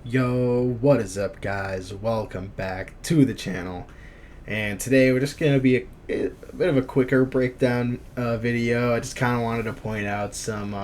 Yo, what is up, guys? Welcome back to the channel. And today we're just going to be a bit of a quicker breakdown video. I just kind of wanted to point out some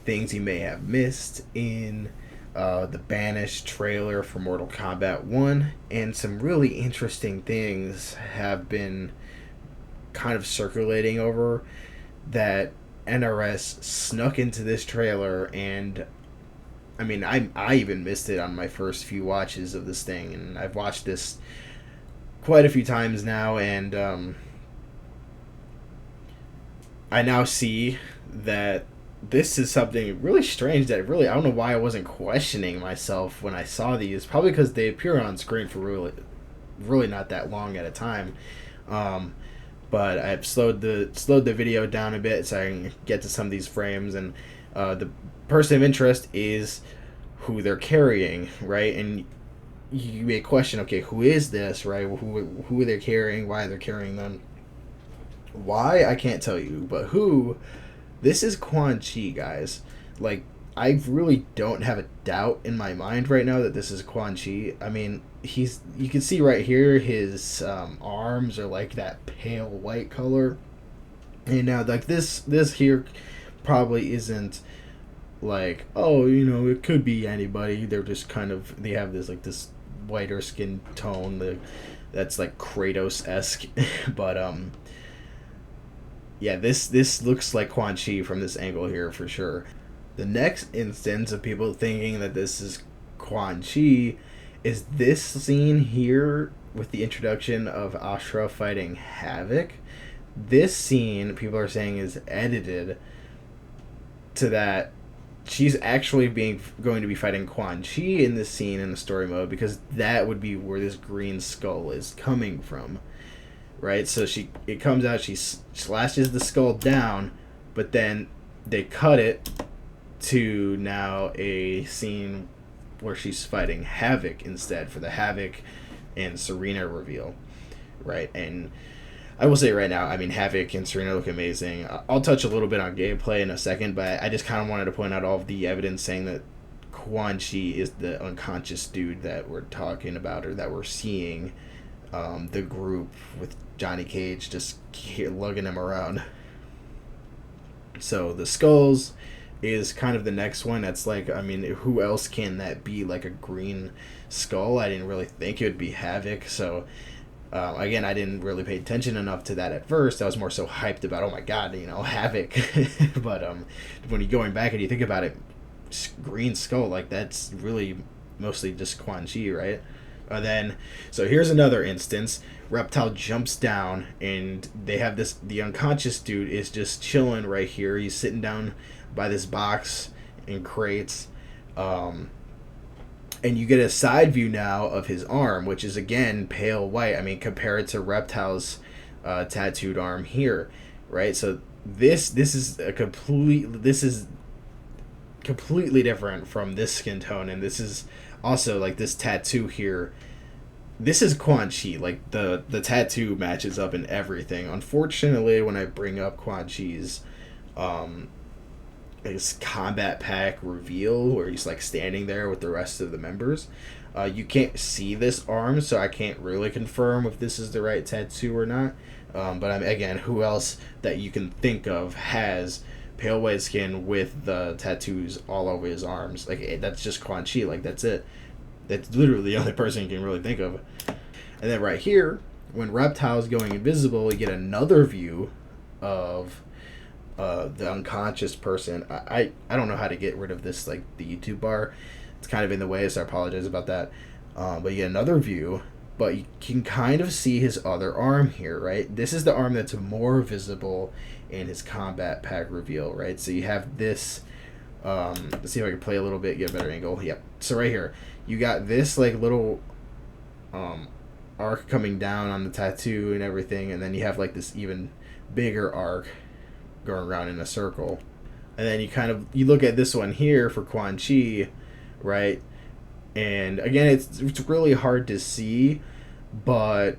things you may have missed in the Banished trailer for Mortal Kombat 1. And some really interesting things have been kind of circulating over that NRS snuck into this trailer, and I mean, I even missed it on my first few watches of this thing, and I've watched this quite a few times now, and I now see that this is something really strange that really I don't know why I wasn't questioning myself when I saw these. Probably because they appear on screen for really not that long at a time. Um, but I've slowed the video down a bit so I can get to some of these frames, and the person of interest is who they're carrying, right? And you may question, okay, who is this, right? Who are they carrying? Why they're carrying them? Why, I can't tell you, but who? This is Quan Chi, guys. Like, I really don't have a doubt in my mind right now that this is Quan Chi. I mean, you can see right here his arms are like that pale white color, and now like this here probably isn't like, oh, it could be anybody. They're just kind of, they have this whiter skin tone that's like Kratos esque, but yeah, this looks like Quan Chi from this angle here for sure. The next instance of people thinking that this is Quan Chi is this scene here with the introduction of Ashra fighting Havoc. This scene, people are saying, is edited to that she's actually going to be fighting Quan Chi in this scene in the story mode, because that would be where this green skull is coming from, right? So it comes out, she slashes the skull down, but then they cut it to now a scene where she's fighting Havoc instead for the Havoc and Serena reveal, right? And I will say right now, I mean, Havoc and Serena look amazing. I'll touch a little bit on gameplay in a second, but I just kind of wanted to point out all of the evidence saying that Quan Chi is the unconscious dude that we're talking about, or that we're seeing the group with Johnny Cage just lugging him around. So the skulls is kind of the next one. That's like, I mean, who else can that be? Like a green skull? I didn't really think it would be Havoc, so again, I didn't really pay attention enough to that at first. I was more so hyped about, oh my god, Havoc. But when you're going back and you think about it, Green Skull, like, that's really mostly just Quan Chi, right? Then, so here's another instance. Reptile jumps down, and they have the unconscious dude is just chilling right here. He's sitting down by this box and crates. And you get a side view now of his arm, which is again pale white. I mean, compare it to Reptile's tattooed arm here, right? So this is completely different from this skin tone, and this is also like this tattoo here. This is Quan Chi. Like the tattoo matches up in everything. Unfortunately, when I bring up Quan Chi's his combat pack reveal where he's like standing there with the rest of the members, you can't see this arm, so I can't really confirm if this is the right tattoo or not. But again, who else that you can think of has pale white skin with the tattoos all over his arms? Like, that's just Quan Chi. Like, that's it. That's literally the only person you can really think of. And then right here, when Reptile's going invisible, you get another view of the unconscious person. I don't know how to get rid of this, like the YouTube bar. It's kind of in the way, so I apologize about that. But you get another view, but you can kind of see his other arm here, right? This is the arm that's more visible in his combat pack reveal, right? So you have this. Let's see if I can play a little bit, get a better angle. Yep. So right here, you got this like little arc coming down on the tattoo and everything, and then you have like this even bigger arc going around in a circle. And then you look at this one here for Quan Chi, right? And again, it's really hard to see, but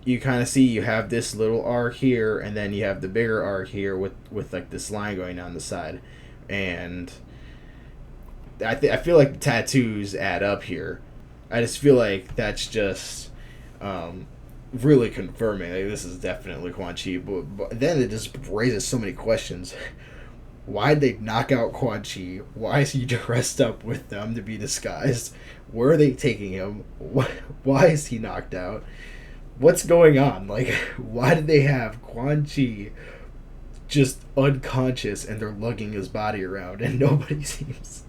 you kind of see you have this little arc here, and then you have the bigger arc here with like this line going down the side. And I feel like the tattoos add up here. I just feel like that's just really confirming. Like, this is definitely Quan Chi. But then it just raises so many questions. Why'd they knock out Quan Chi? Why is he dressed up with them to be disguised? Where are they taking him? Why is he knocked out? What's going on? Like, why did they have Quan Chi just unconscious and they're lugging his body around and nobody seems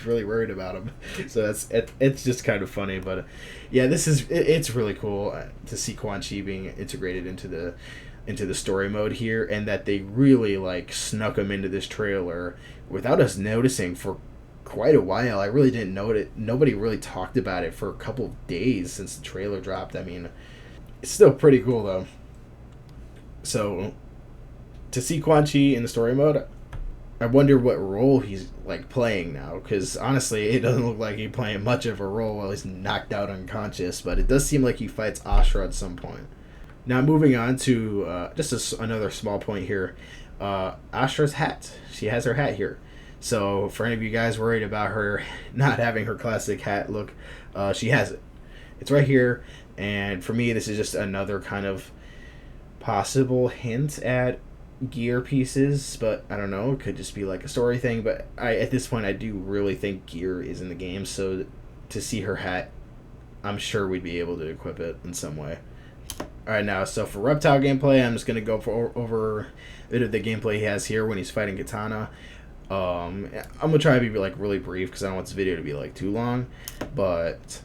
really worried about him? So it's just kind of funny. But yeah, it's really cool to see Quan Chi being integrated into the story mode here, and that they really like snuck him into this trailer without us noticing for quite a while. I really didn't know it. Nobody really talked about it for a couple of days since the trailer dropped. I mean, it's still pretty cool though. So to see Quan Chi in the story mode, I wonder what role he's like playing now, because honestly it doesn't look like he's playing much of a role while he's knocked out unconscious, but it does seem like he fights Ashra at some point. Now moving on to another small point here. Ashra's hat. She has her hat here. So for any of you guys worried about her not having her classic hat look, she has it. It's right here. And for me, this is just another kind of possible hint at gear pieces. But I don't know. It could just be like a story thing. But at this point, I do really think gear is in the game. So to see her hat, I'm sure we'd be able to equip it in some way. Alright, now, so for Reptile gameplay, I'm just going to go over a bit of the gameplay he has here when he's fighting Katana. I'm going to try to be, like, really brief because I don't want this video to be, like, too long. But,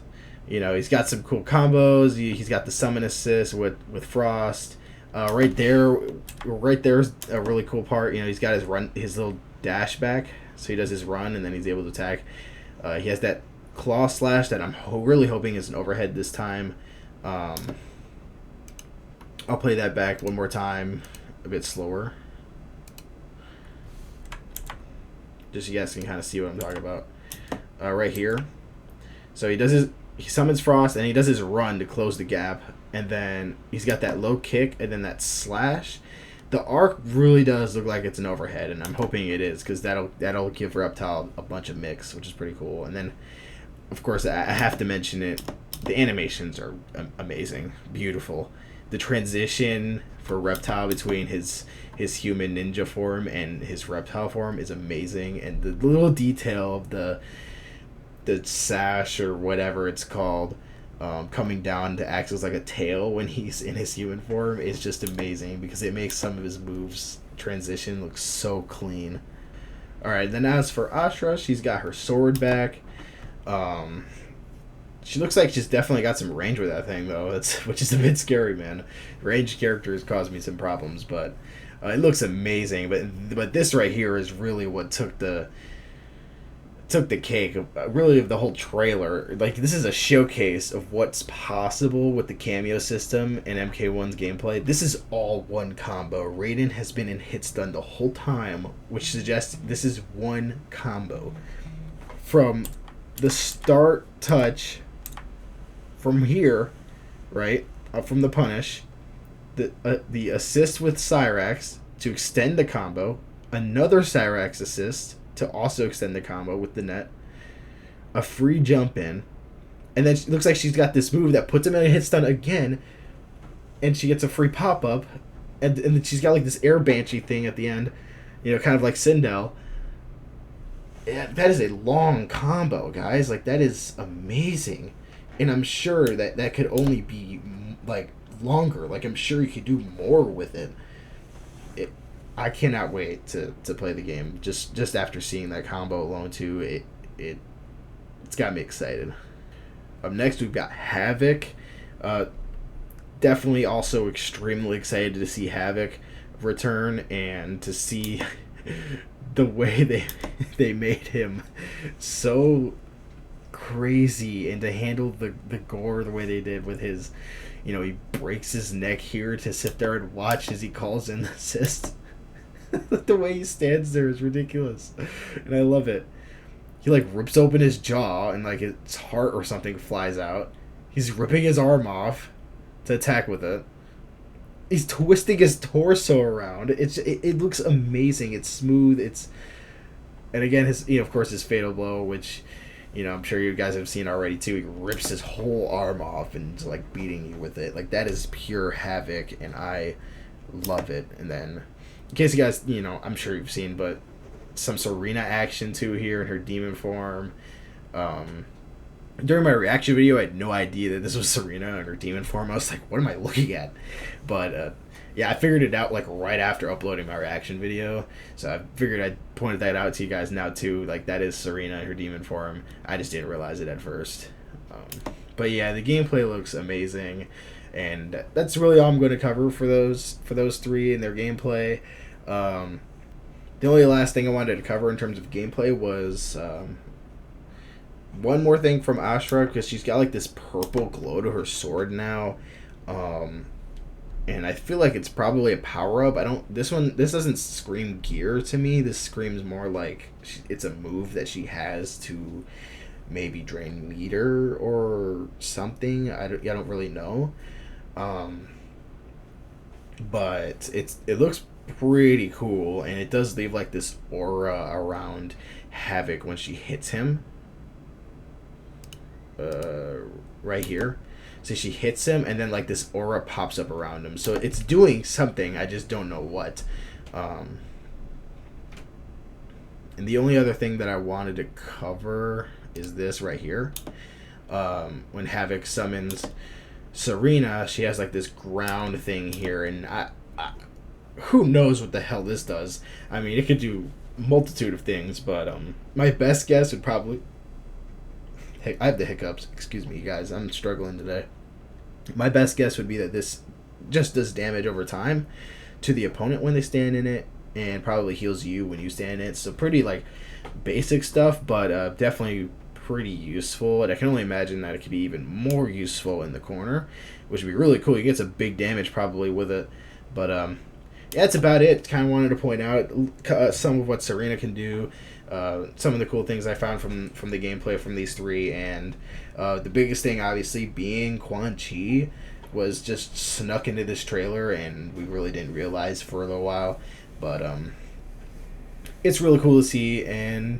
you know, he's got some cool combos. He's got the summon assist with Frost. Right there's a really cool part. You know, he's got his little dash back. So he does his run, and then he's able to attack. He has that claw slash that I'm really hoping is an overhead this time. I'll play that back one more time, a bit slower, just so you guys can kind of see what I'm talking about. Right here, so he summons Frost and he does his run to close the gap, and then he's got that low kick and then that slash. The arc really does look like it's an overhead, and I'm hoping it is, because that'll give Reptile a bunch of mix, which is pretty cool. And then, of course, I have to mention it. The animations are amazing, beautiful. The transition for Reptile between his human ninja form and his reptile form is amazing, and the little detail of the sash or whatever it's called coming down to act as like a tail when he's in his human form is just amazing, because it makes some of his moves transition look so clean. Alright, then as for Ashra, she's got her sword back. She looks like she's definitely got some range with that thing, though, which is a bit scary, man. Ranged characters cause me some problems, but it looks amazing. But this right here is really what took the cake, really, of the whole trailer. Like, this is a showcase of what's possible with the cameo system and MK1's gameplay. This is all one combo. Raiden has been in hit stun the whole time, which suggests this is one combo. From the start touch, from here, right, from the punish, the assist with Cyrax to extend the combo, another Cyrax assist to also extend the combo with the net, a free jump in, and then it looks like she's got this move that puts him in a hit stun again, and she gets a free pop up, and then she's got like this air banshee thing at the end, you know, kind of like Sindel. Yeah, that is a long combo, guys. Like, that is amazing. And I'm sure that could only be, like, longer. Like, I'm sure you could do more with it. I cannot wait to play the game. Just after seeing that combo alone, too, it's got me excited. Up next, we've got Havoc. Definitely also extremely excited to see Havoc return, and to see the way they made him so crazy, and to handle the gore the way they did with his, you know, he breaks his neck here to sit there and watch as he calls in the assist. The way he stands there is ridiculous, and I love it. He like rips open his jaw and like his heart or something flies out. He's ripping his arm off to attack with it. He's twisting his torso around. It looks amazing. It's smooth. And again, his, you know, of course, his fatal blow, which, you know, I'm sure you guys have seen already too. He rips his whole arm off and is, like, beating you with it. Like, that is pure havoc, and I love it. And then, in case you guys, you know, I'm sure you've seen, but some Serena action too here in her demon form. During my reaction video, I had no idea that this was Serena in her demon form. I was like, what am I looking at? But yeah, I figured it out like right after uploading my reaction video. So I figured I'd point that out to you guys now too. Like, that is Serena in her demon form. I just didn't realize it at first. But yeah, the gameplay looks amazing, and that's really all I'm going to cover for those three and their gameplay. The only last thing I wanted to cover in terms of gameplay was one more thing from Ashra, because she's got like this purple glow to her sword now, and I feel like it's probably a power up. This doesn't scream gear to me. This screams more like it's a move that she has to maybe drain meter or something. I don't really know, but it looks pretty cool, and it does leave like this aura around Havoc when she hits him. Right here. So she hits him, and then like this aura pops up around him. So it's doing something. I just don't know what. And the only other thing that I wanted to cover is this right here. When Havoc summons Serena, she has like this ground thing here, and I who knows what the hell this does. I mean, it could do a multitude of things, but my best guess would probably... Hey, I have the hiccups. Excuse me, guys. I'm struggling today. My best guess would be that this just does damage over time to the opponent when they stand in it, and probably heals you when you stand in it. So pretty, like, basic stuff, but definitely pretty useful. And I can only imagine that it could be even more useful in the corner, which would be really cool. You get some big damage probably with it. But yeah, that's about it. Kind of wanted to point out some of what Serena can do. Some of the cool things I found from the gameplay from these three, and the biggest thing obviously being Quan Chi was just snuck into this trailer, and we really didn't realize for a little while, but it's really cool to see. And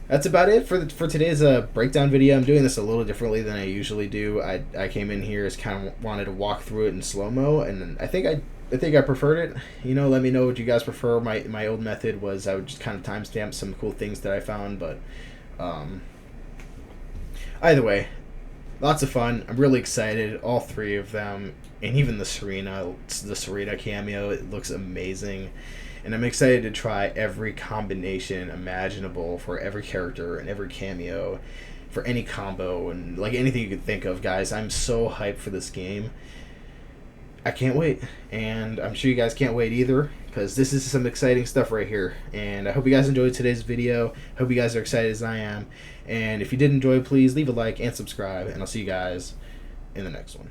that's about it for today's breakdown video. I'm doing this a little differently than I usually do. I came in here as kind of wanted to walk through it in slow-mo, and I think I preferred it. You know, let me know what you guys prefer. My old method was I would just kind of timestamp some cool things that I found, but either way, lots of fun. I'm really excited. All three of them, and even the Serena cameo, it looks amazing. And I'm excited to try every combination imaginable for every character and every cameo, for any combo, and like anything you could think of, guys. I'm so hyped for this game. I can't wait, and I'm sure you guys can't wait either, because this is some exciting stuff right here. And I hope you guys enjoyed today's video. Hope you guys are excited as I am. And if you did enjoy, please leave a like and subscribe, and I'll see you guys in the next one.